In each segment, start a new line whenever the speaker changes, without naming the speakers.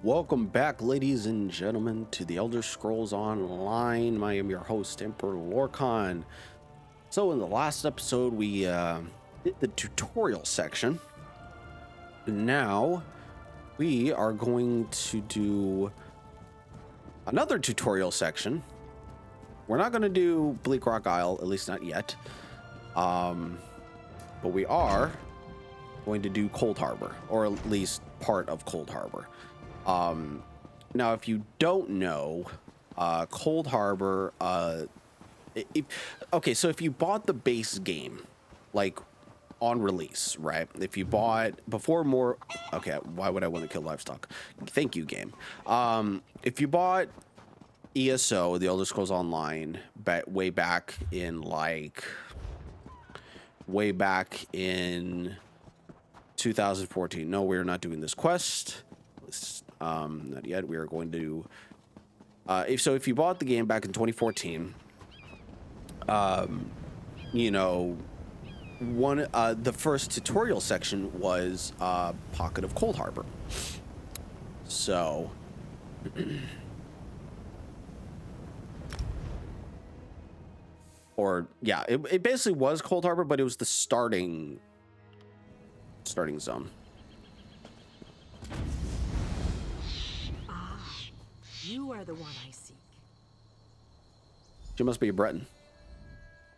Welcome back, ladies and gentlemen, to the Elder Scrolls Online. I am your host, Emperor Lorcan. So in the last episode, we did the tutorial section. Now, we are going to do another tutorial section. We're not going to do Bleak Rock Isle, at least not yet. But we are going to do Coldharbour, or at least part of Coldharbour. Now, if you don't know, Coldharbour, okay, so if you bought the base game, like on release, right? If you bought before more, okay, why would I want to kill livestock? Thank you, game. If you bought ESO, the Elder Scrolls Online, way back in 2014. No, we're not doing this quest. Not yet. We are going to if you bought the game back in 2014, you know, the first tutorial section was Pocket of Coldharbour. So or yeah, it basically was Coldharbour, but it was the starting zone.
You are the one I seek.
She must be a Breton.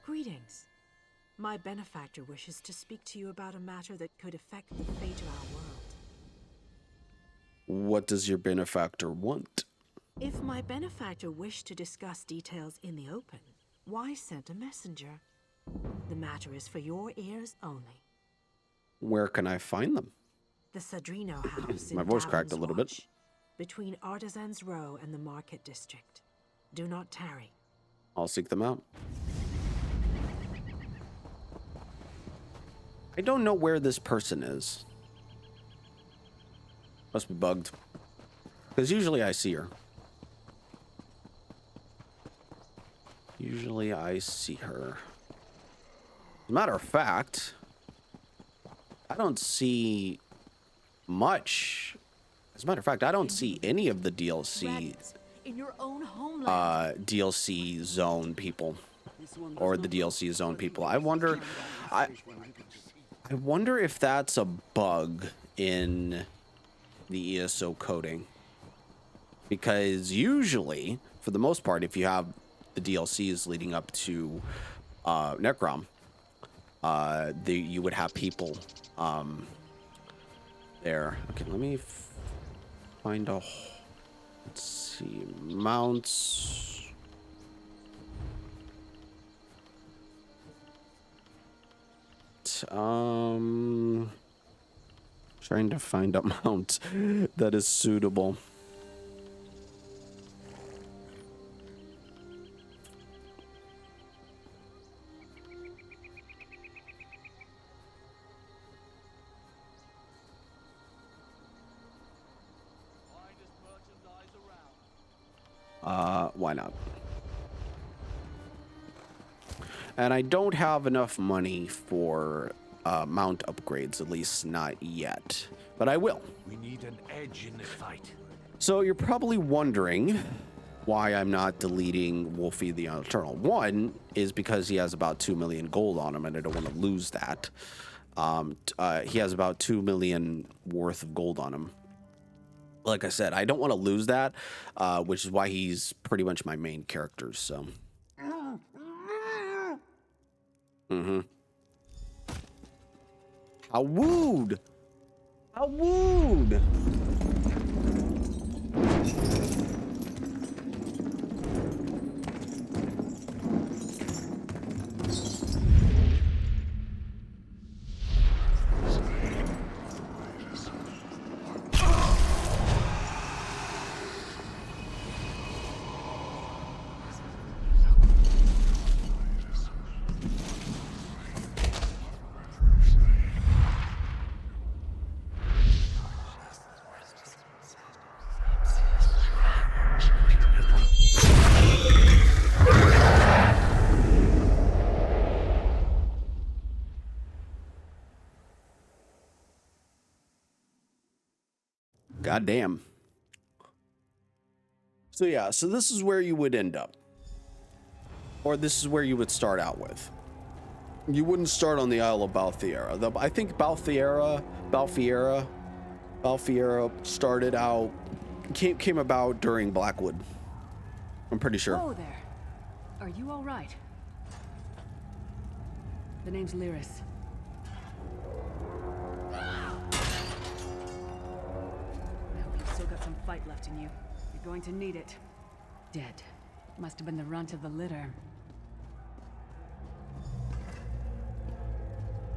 Greetings. My benefactor wishes to speak to you about a matter that could affect the fate of our world.
What does your benefactor want?
If my benefactor wished to discuss details in the open, why send a messenger? The matter is for your ears only.
Where can I find them?
The Sadrino house in
My voice cracked a little bit.
Between Artisans Row and the Market District. Do not tarry.
I'll seek them out. I don't know where this person is. Must be bugged. Because usually I see her. Usually I see her. As a matter of fact, I don't see much. As a matter of fact, I don't see any of the DLC
in your own homeland.
DLC zone people or the DLC zone people. I wonder if that's a bug in the ESO coding, because usually, for the most part, if you have the DLCs leading up to Necrom, you would have people there. Okay, let me find a. Let's see, mounts. Trying to find a mount that is suitable. Why not? And I don't have enough money for mount upgrades, at least not yet, but I will.
We need an edge in the fight.
So you're probably wondering why I'm not deleting Wolfie the Eternal. One is because he has about 2 million gold on him, and I don't want to lose that. He has about 2 million worth of gold on him. Like I said, I don't want to lose that, which is why he's pretty much my main character, so. How wooed! How wooed! God damn. So yeah, so this is where you would end up. Or this is where you would start out with. You wouldn't start on the Isle of Balthiera. I think Balthiera started out, came about during Blackwood. I'm pretty sure.
Oh there. Are you all right? The name's Lyris. Well, you've still got some fight left in you. You're going to need it. Dead. Must have been the runt of the litter.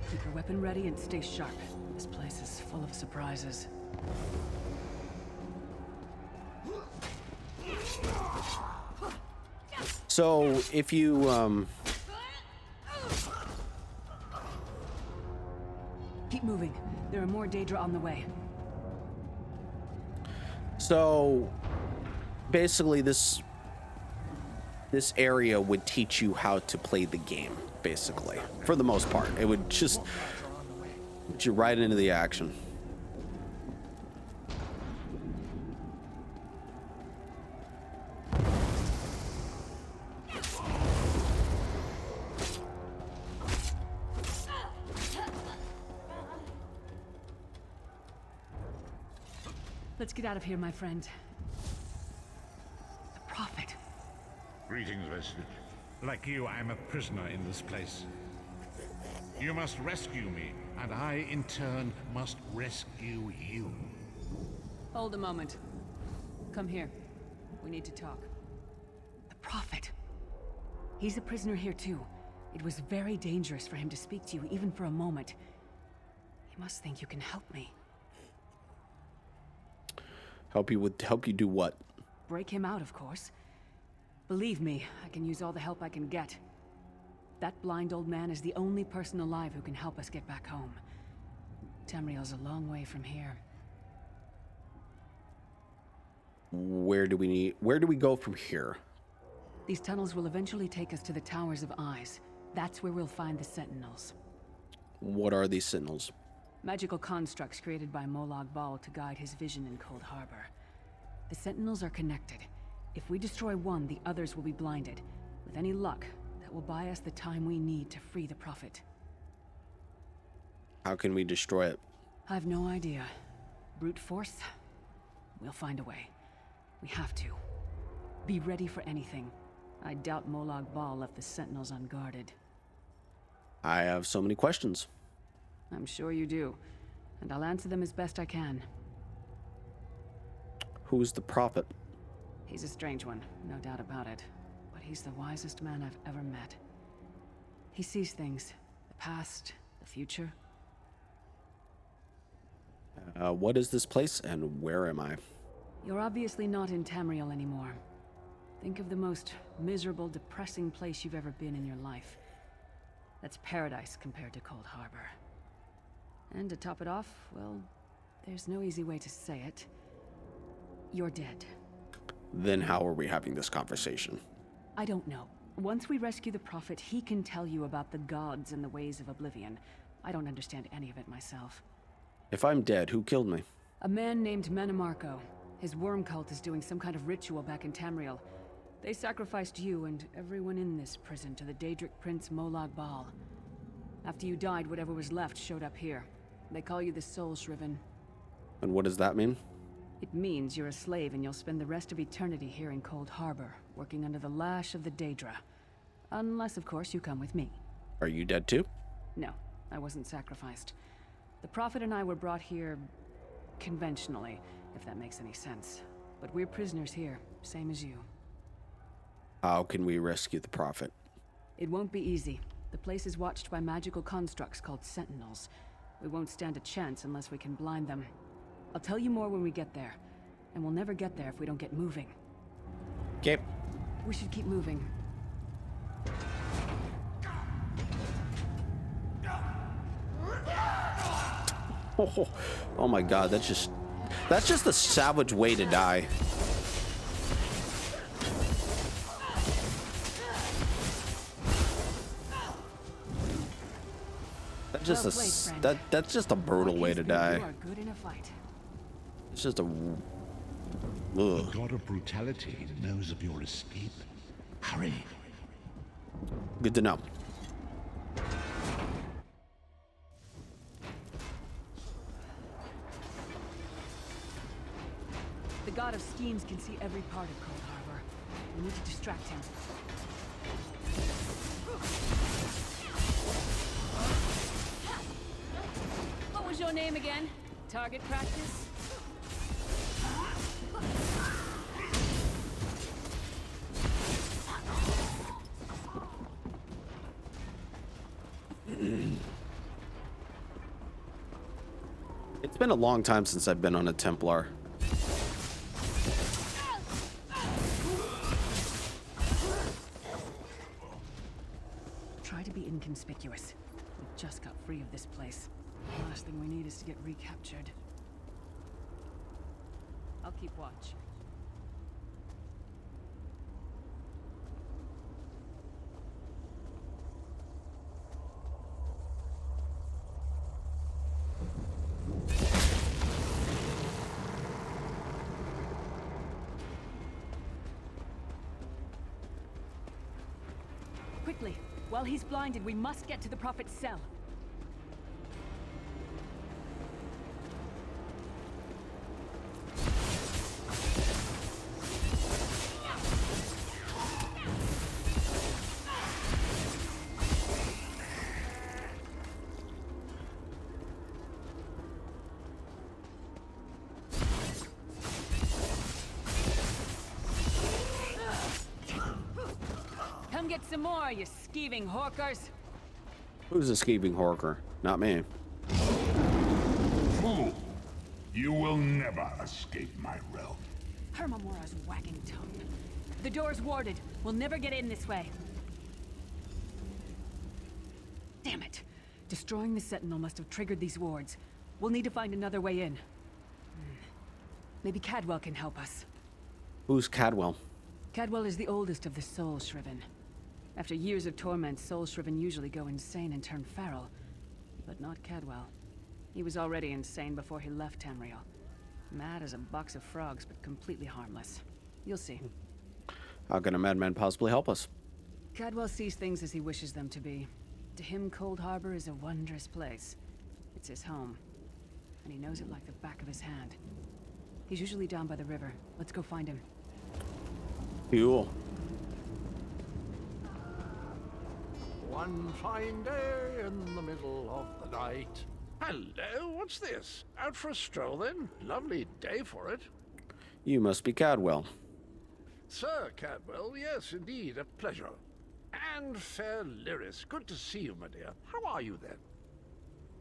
Keep your weapon ready and stay sharp. This place is full of surprises.
So if you
Keep moving. There are more Daedra on the way.
so basically this area would teach you how to play the game, basically. For the most part. It would just put you right into the action.
Let's get out of here, my friend. The Prophet.
Greetings, Vestige. Like you, I am a prisoner in this place. You must rescue me, and I, in turn, must rescue you.
Hold a moment. Come here. We need to talk. The Prophet. He's a prisoner here too. It was very dangerous for him to speak to you, even for a moment. You must think you can help me.
Help you do what?
Break him out, of course. Believe me, I can use all the help I can get. That blind old man is the only person alive who can help us get back home. Tamriel's a long way from here.
Where do we go from here?
These tunnels will eventually take us to the Towers of Eyes. That's where we'll find the Sentinels.
What are these Sentinels?
Magical constructs created by Molag Bal to guide his vision in Coldharbour. The Sentinels are connected. If we destroy one, the others will be blinded. With any luck, that will buy us the time we need to free the Prophet.
How can we destroy it?
I've no idea. Brute force? We'll find a way. We have to. Be ready for anything. I doubt Molag Bal left the Sentinels unguarded.
I have so many questions.
I'm sure you do, and I'll answer them as best I can.
Who's the Prophet?
He's a strange one, no doubt about it. But he's the wisest man I've ever met. He sees things. The past, the future.
What is this place and where am I?
You're obviously not in Tamriel anymore. Think of the most miserable, depressing place you've ever been in your life. That's paradise compared to Coldharbour. And to top it off, well, there's no easy way to say it. You're dead.
Then how are we having this conversation?
I don't know. Once we rescue the Prophet, he can tell you about the gods and the ways of oblivion. I don't understand any of it myself.
If I'm dead, who killed me?
A man named Menemarco. His worm cult is doing some kind of ritual back in Tamriel. They sacrificed you and everyone in this prison to the Daedric prince Molag Bal. After you died, whatever was left showed up here. They call you the Soul Shriven.
And what does that mean?
It means you're a slave and you'll spend the rest of eternity here in Coldharbour, working under the lash of the Daedra. Unless, of course, you come with me.
Are you dead too?
No, I wasn't sacrificed. The Prophet and I were brought here conventionally, if that makes any sense. But we're prisoners here, same as you.
How can we rescue the Prophet?
It won't be easy. The place is watched by magical constructs called Sentinels. We won't stand a chance unless we can blind them. I'll tell you more when we get there. And we'll never get there if we don't get moving.
Okay.
We should keep moving.
Oh my god, that's just a savage way to die. That's just a brutal way to die.
You are good in a fight.
It's just a
The
Ugh.
god of brutality knows of your escape. Hurry.
Good to know.
The god of schemes can see every part of Coldharbour. We need to distract him. What was your name again? Target practice?
It's been a long time since I've been on a Templar.
Try to be inconspicuous. We just got free of this place. The last thing we need is to get recaptured. I'll keep watch. Quickly! While he's blinded, we must get to the Prophet's cell. Come get some more, you skeeving horkers!
Who's a skeeving horker? Not me.
Fool! You will never escape my realm.
Hermamora's wagging tongue. The door's warded. We'll never get in this way. Damn it! Destroying the Sentinel must have triggered these wards. We'll need to find another way in. Maybe Cadwell can help us.
Who's Cadwell?
Cadwell is the oldest of the Soul Shriven. After years of torment, Soul Shriven usually go insane and turn feral. But not Cadwell. He was already insane before he left Tamriel. Mad as a box of frogs, but completely harmless. You'll see.
How can a madman possibly help us?
Cadwell sees things as he wishes them to be. To him, Coldharbour is a wondrous place. It's his home. And he knows it like the back of his hand. He's usually down by the river. Let's go find him.
Cool.
One fine day in the middle of the night. Hello, what's this? Out for a stroll then? Lovely day for it.
You must be Cadwell.
Sir Cadwell, yes, indeed, a pleasure. And fair Lyris, good to see you, my dear. How are you then?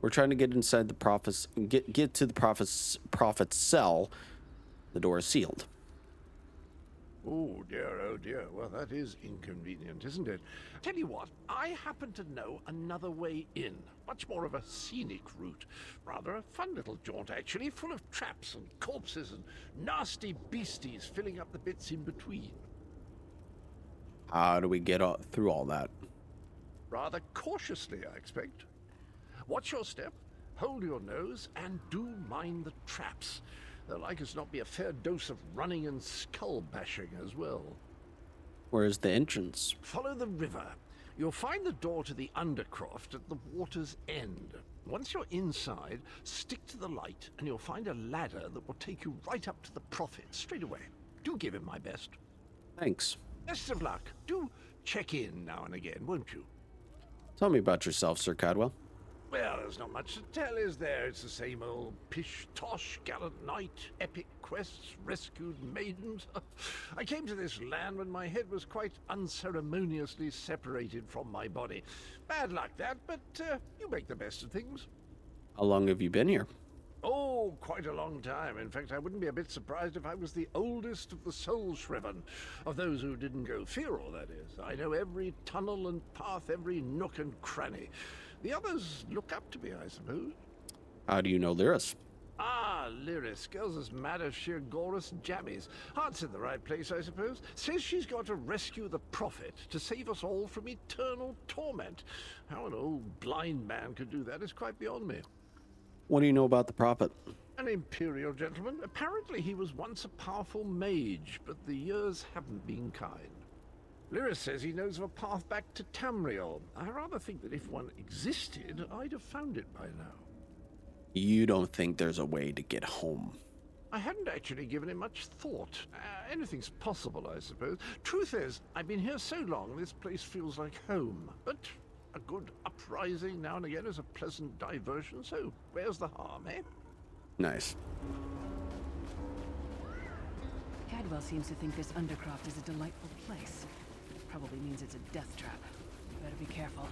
We're trying to get inside the prophet's get to the prophet's cell. The door is sealed.
Oh dear. Well, that is inconvenient, isn't it? Tell you what, I happen to know another way in. Much more of a scenic route. Rather a fun little jaunt, actually, full of traps and corpses and nasty beasties filling up the bits in between.
How do we get through all that?
Rather cautiously, I expect. Watch your step, hold your nose, and do mind the traps. There'll like as not be a fair dose of running and skull bashing as well.
Where's the entrance?
Follow the river. You'll find the door to the Undercroft at the water's end. Once you're inside, stick to the light, and you'll find a ladder that will take you right up to the Prophet straight away. Do give him my best.
Thanks.
Best of luck. Do check in now and again, won't you?
Tell me about yourself, Sir Cadwell.
Well, there's not much to tell, is there? It's the same old pish-tosh, gallant knight, epic quests, rescued maidens. I came to this land when my head was quite unceremoniously separated from my body. Bad luck, that, but you make the best of things.
How long have you been here?
Oh, quite a long time. In fact, I wouldn't be a bit surprised if I was the oldest of the Soul Shriven. Of those who didn't go feral, that is. I know every tunnel and path, every nook and cranny. The others look up to me, I suppose.
How do you know Lyris?
Ah, Lyris. Girl's as mad as sheer Gorus jammies. Heart's in the right place, I suppose. Says she's got to rescue the Prophet to save us all from eternal torment. How an old blind man could do that is quite beyond me.
What do you know about the Prophet?
An imperial gentleman. Apparently he was once a powerful mage, but the years haven't been kind. Lyra says he knows of a path back to Tamriel. I rather think that if one existed, I'd have found it by now.
You don't think there's a way to get home?
I hadn't actually given it much thought. Anything's possible, I suppose. Truth is, I've been here so long, this place feels like home. But a good uprising now and again is a pleasant diversion, so where's the harm, eh?
Nice.
Cadwell seems to think this Undercroft is a delightful place. Probably means it's a death trap. You better be careful.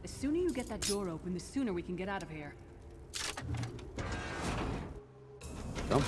The sooner you get that door open, the sooner we can get out of here.
Come.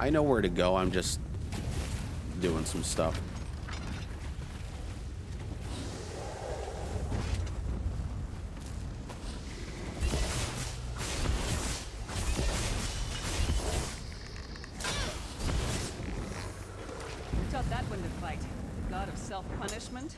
I know where to go. I'm just doing some stuff.
Who taught that one to fight? The god of self-punishment?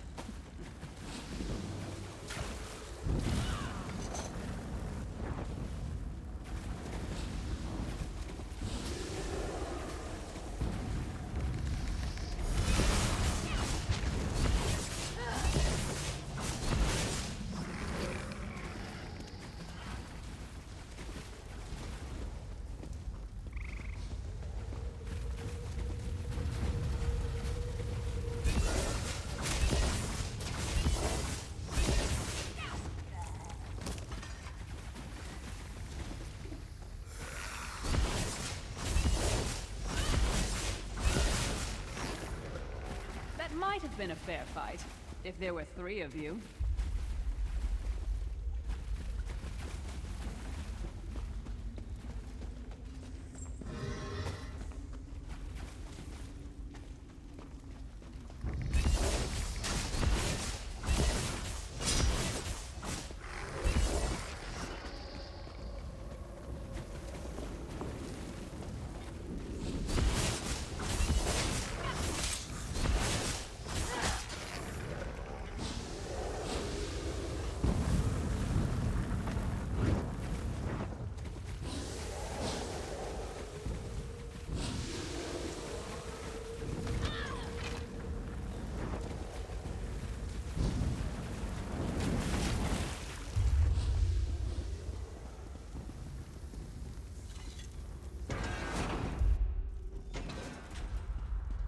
Might have been a fair fight, if there were 3 of you.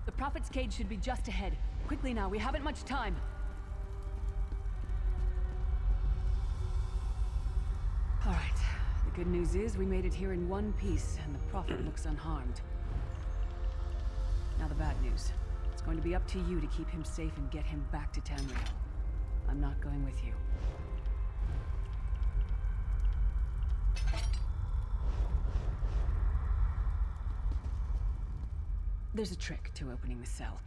The Prophet's cage should be just ahead. Quickly now, we haven't much time. All right. The good news is we made it here in one piece, and the Prophet looks unharmed. Now the bad news. It's going to be up to you to keep him safe and get him back to Tamriel. I'm not going with you. There's a trick to opening the cell.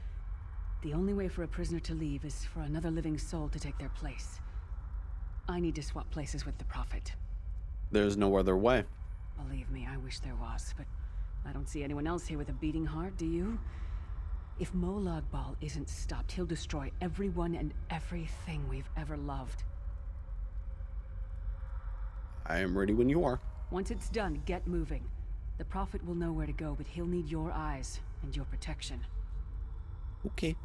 The only way for a prisoner to leave is for another living soul to take their place. I need to swap places with the Prophet.
There's no other way.
Believe me, I wish there was, but I don't see anyone else here with a beating heart, do you? If Molag Bal isn't stopped, he'll destroy everyone and everything we've ever loved.
I am ready when you are.
Once it's done, get moving. The Prophet will know where to go, but he'll need your eyes and your protection.
Okay.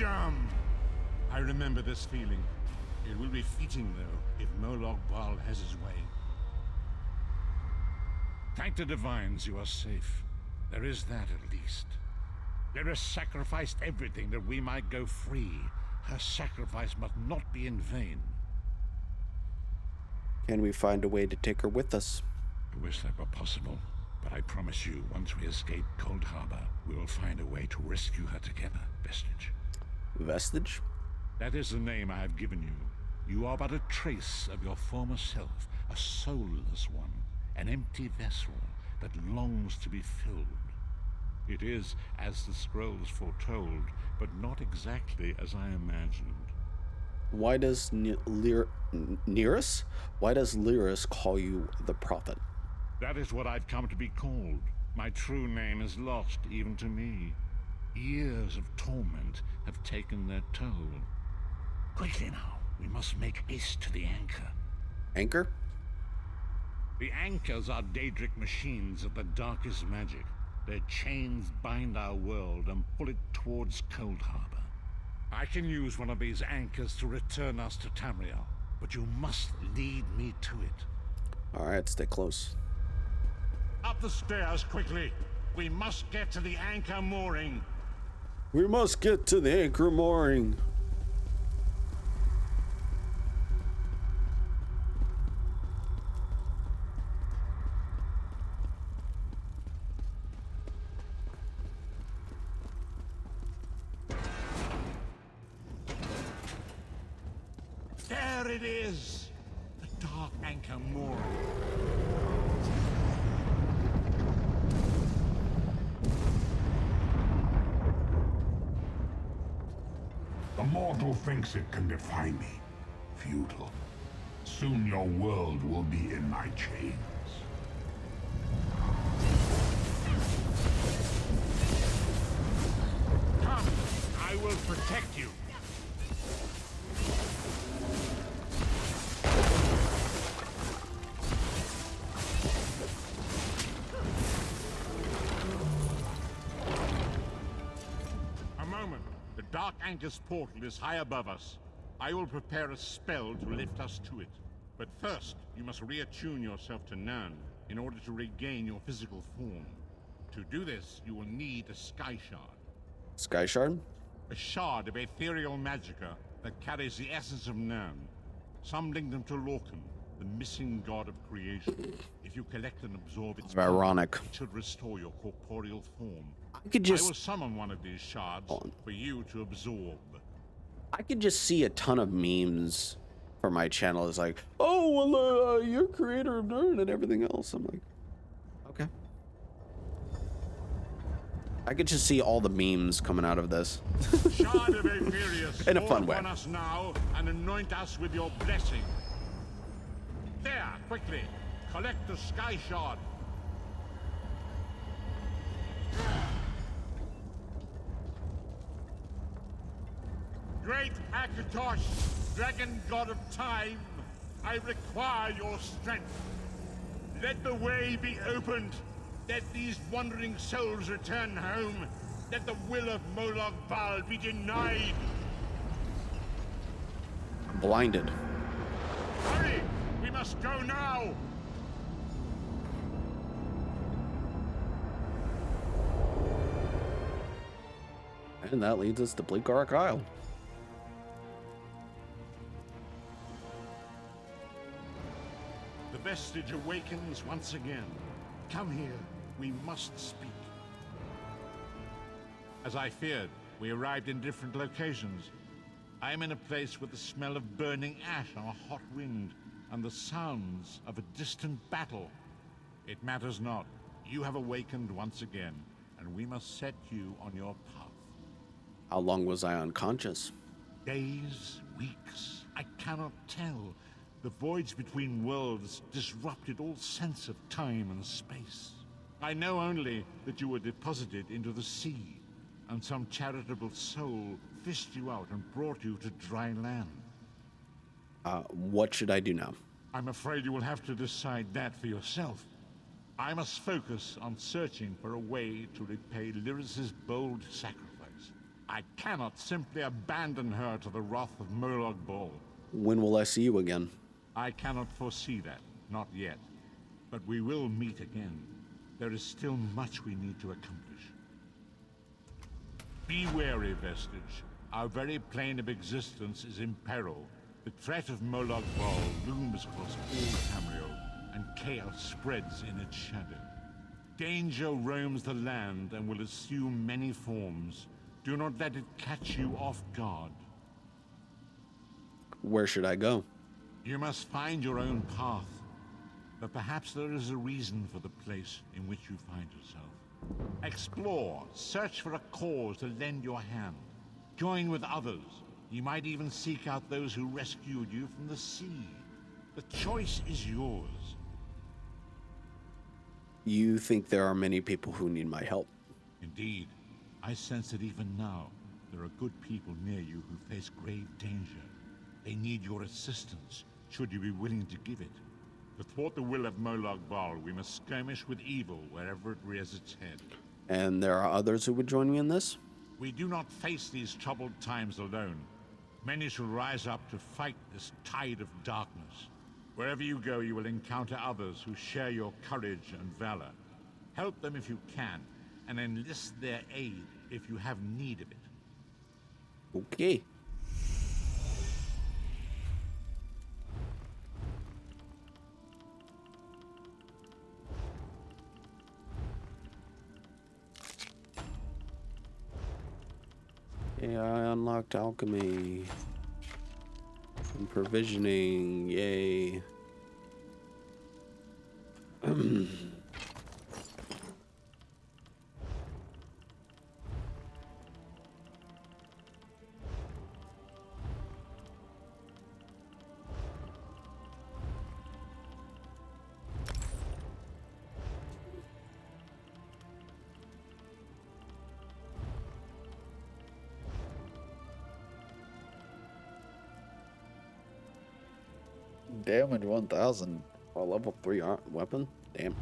Freedom! I remember this feeling. It will be fitting, though, if Moloch Baal has his way. Thank the divines you are safe. There is that at least. Lyris sacrificed everything that we might go free. Her sacrifice must not be in vain.
Can we find a way to take her with us?
I wish that were possible, but I promise you, once we escape Coldharbour, we will find a way to rescue her together, Vestige.
Vestige?
That is the name I have given you. You are but a trace of your former self, a soulless one, an empty vessel that longs to be filled. It is as the scrolls foretold, but not exactly as I imagined.
Why does Lyris? Why does Lyris call you the prophet?
That is what I've come to be called. My true name is lost even to me. Years of torment have taken their toll. Quickly now, we must make haste to the anchor.
Anchor?
The anchors are Daedric machines of the darkest magic. Their chains bind our world and pull it towards Coldharbour. I can use one of these anchors to return us to Tamriel, but you must lead me to it.
All right, stay close.
Up the stairs, quickly. We must get to the anchor mooring.
We must get to the anchor mooring.
There it is! The dark anchor mooring.
The mortal thinks it can defy me. Futile. Soon your world will be in my chains.
Come, I will protect you. A moment. The Dark Anchor's portal is high above us. I will prepare a spell to lift us to it. But first, you must reattune yourself to Nirn in order to regain your physical form. To do this, you will need a Sky Shard.
Sky Shard?
A shard of ethereal magicka that carries the essence of Nirn. Some link them to Lorcan, the missing god of creation. If you collect and absorb its power,
Ironic.
it should restore your corporeal form.
I could
I will
just
summon one of these shards for you to absorb.
I could just see a ton of memes for my channel. It's like, oh, well, you're creator of Nerd and everything else. I'm like, okay. I could just see all the memes coming out of this.
Shard of Aetherius,
In a fun
fall
way.
upon us now and anoint us with your blessing. There, quickly, collect the Sky Shard. Great Akatosh, dragon god of time, I require your strength. Let the way be opened. Let these wandering souls return home. Let the will of Moloch Baal be denied.
I'm blinded.
Hurry! We must go now!
And that leads us to Bleak-Arc Isle.
The vestige awakens once again. Come here. We must speak. As I feared, we arrived in different locations. I am in a place with the smell of burning ash on a hot wind, and the sounds of a distant battle. It matters not. You have awakened once again, and we must set you on your path.
How long was I unconscious?
Days, weeks, I cannot tell. The voids between worlds disrupted all sense of time and space. I know only that you were deposited into the sea, and some charitable soul fished you out and brought you to dry land.
What should I do now?
I'm afraid you will have to decide that for yourself. I must focus on searching for a way to repay Lyris's bold sacrifice. I cannot simply abandon her to the wrath of Molag Bal.
When will I see you again?
I cannot foresee that, not yet. But we will meet again. There is still much we need to accomplish. Be wary, Vestige. Our very plane of existence is in peril. The threat of Molag Bal looms across all Tamriel, and chaos spreads in its shadow. Danger roams the land and will assume many forms. Do not let it catch you off guard.
Where should I go?
You must find your own path. But perhaps there is a reason for the place in which you find yourself. Explore, search for a cause to lend your hand. Join with others. You might even seek out those who rescued you from the sea. The choice is yours.
You think there are many people who need my help?
Indeed. I sense that even now, there are good people near you who face grave danger. They need your assistance, should you be willing to give it. To thwart the will of Molag Bal, we must skirmish with evil wherever it rears its head.
And there are others who would join me in this?
We do not face these troubled times alone. Many shall rise up to fight this tide of darkness. Wherever you go, you will encounter others who share your courage and valor. Help them if you can, and enlist their aid if you have need of it.
Okay. Yeah, I unlocked alchemy and provisioning. Yay. Damage 1000. A level 3 weapon? Damn.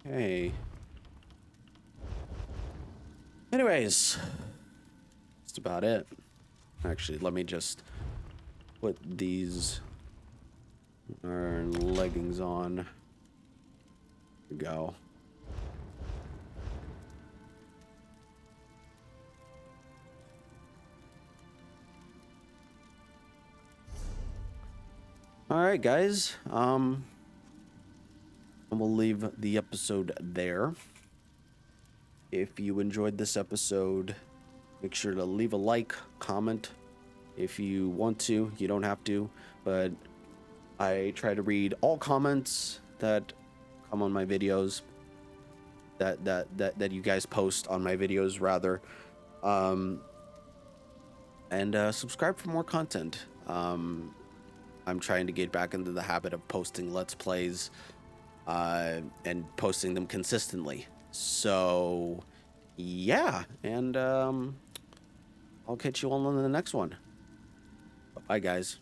Hey. Anyways, that's about it. Actually, let me just put these leggings on. There we go. All right, guys. We'll leave the episode there. If you enjoyed this episode, make sure to leave a like, comment if you want to. You don't have to, but I try to read all comments that come on my videos, that you guys post on my videos, rather. And subscribe for more content. I'm trying to get back into the habit of posting Let's Plays and posting them consistently. So, yeah, and I'll catch you all on the next one. Bye, guys.